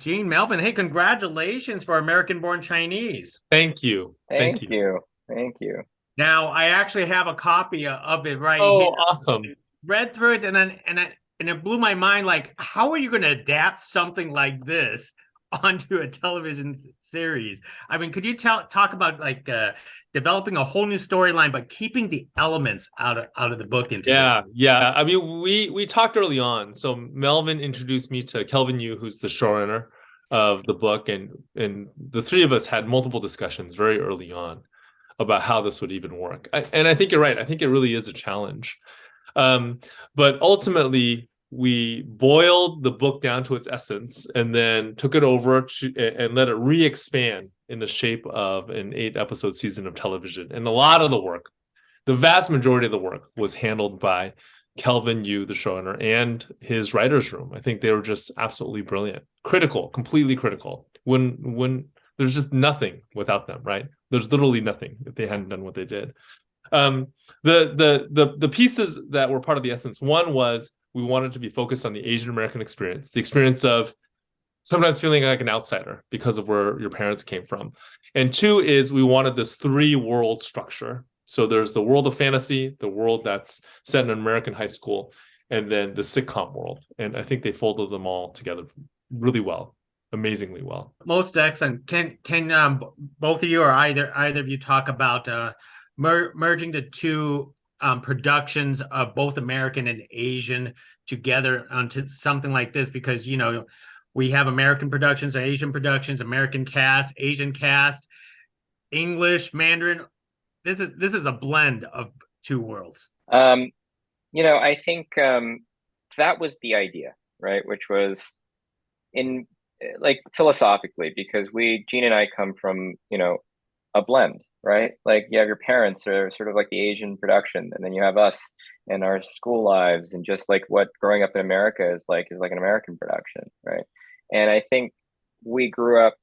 Gene, Melvin, hey, congratulations for American Born Chinese. Thank you. Thank Thank you. you. Thank you. Now, I actually have a copy of it right here. Oh, awesome. Read through it and it blew my mind. Like, how are you going to adapt something like this onto a television series? I mean, could you talk about developing a whole new storyline, but keeping the elements out of the book into this? Yeah. I mean, we talked early on. So Melvin introduced me to Kelvin Yu, who's the showrunner of the book, and the three of us had multiple discussions very early on about how this would even work. And I think you're right. I think it really is a challenge. But ultimately, we boiled the book down to its essence and then took it over and let it re-expand in the shape of an 8-episode season of television. And a lot of the work, the vast majority of the work, was handled by Kelvin Yu, the showrunner, and his writers' room. I think they were just absolutely brilliant, critical, completely critical. When there's just nothing without them, right? There's literally nothing if they hadn't done what they did. The pieces that were part of the essence. One was we wanted to be focused on the Asian American experience, the experience of sometimes feeling like an outsider because of where your parents came from. And two is we wanted this 3-world structure. So there's the world of fantasy, the world that's set in an American high school, and then the sitcom world. And I think they folded them all together really well, amazingly well. Most excellent. Can both of you or either of you talk about merging the two productions of both American and Asian together onto something like this? Because we have American productions, Asian productions, American cast, Asian cast, English, Mandarin. This is a blend of two worlds. I think that was the idea, right? Which was in like philosophically, because Gene and I come from, a blend, right? Like you have your parents are sort of like the Asian production, and then you have us and our school lives, and just like what growing up in America is like an American production, right? And I think we grew up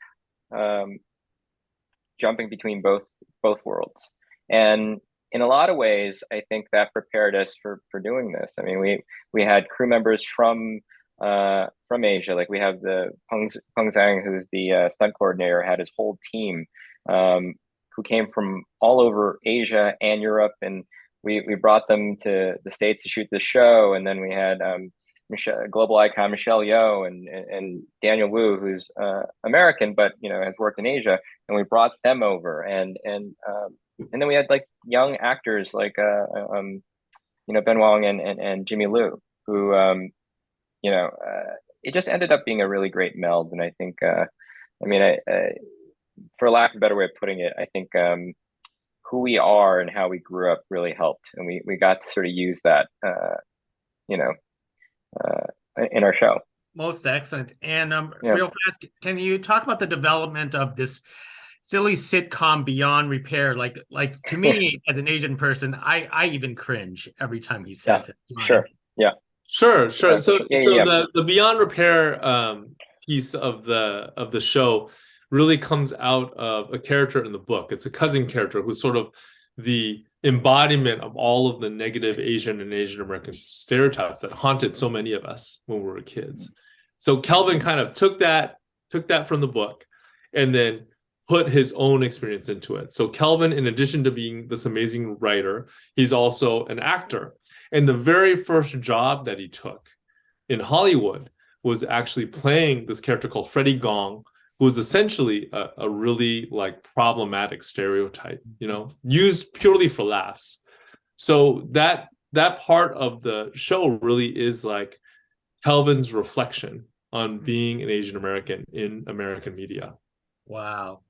jumping between both worlds. And in a lot of ways, I think that prepared us for doing this. I mean, we had crew members from Asia. Like we have the Peng Zhang, who's the stunt coordinator, had his whole team who came from all over Asia and Europe, and we brought them to the States to shoot the show. And then we had global icon Michelle Yeoh and Daniel Wu, who's American but has worked in Asia, and we brought them over. And then we had like young actors like Ben Wong and Jimmy Liu, who it just ended up being a really great meld. And I think for lack of a better way of putting it, I think who we are and how we grew up really helped, and we got to sort of use that in our show. Most excellent. And Yeah. real fast, can you talk about the development of this silly sitcom Beyond Repair? Like to me, as an Asian person, I even cringe every time he Yeah, says it. sure. Yeah. Sure. So Yeah. the Beyond Repair piece of the show really comes out of a character in the book. It's a cousin character who's sort of the embodiment of all of the negative Asian and Asian American stereotypes that haunted so many of us when we were kids. So Kelvin kind of took that from the book and then put his own experience into it. So Kelvin, in addition to being this amazing writer, he's also an actor. And the very first job that he took in Hollywood was actually playing this character called Freddie Gong, who was essentially a really like problematic stereotype, used purely for laughs. So that part of the show really is like Kelvin's reflection on being an Asian American in American media. Wow.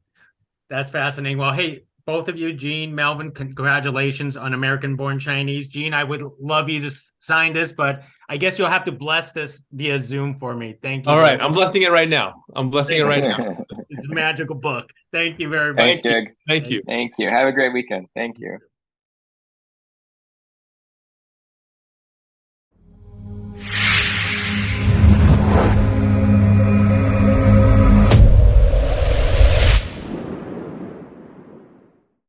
That's fascinating. Well, hey, both of you, Gene, Melvin, congratulations on American Born Chinese. Gene, I would love you to sign this, but I guess you'll have to bless this via Zoom for me. Thank you. All right, I'm blessing it right now. It's a magical book. Thank you very much. Thanks, Dig. Thank you. Thank you. Have a great weekend. Thank you.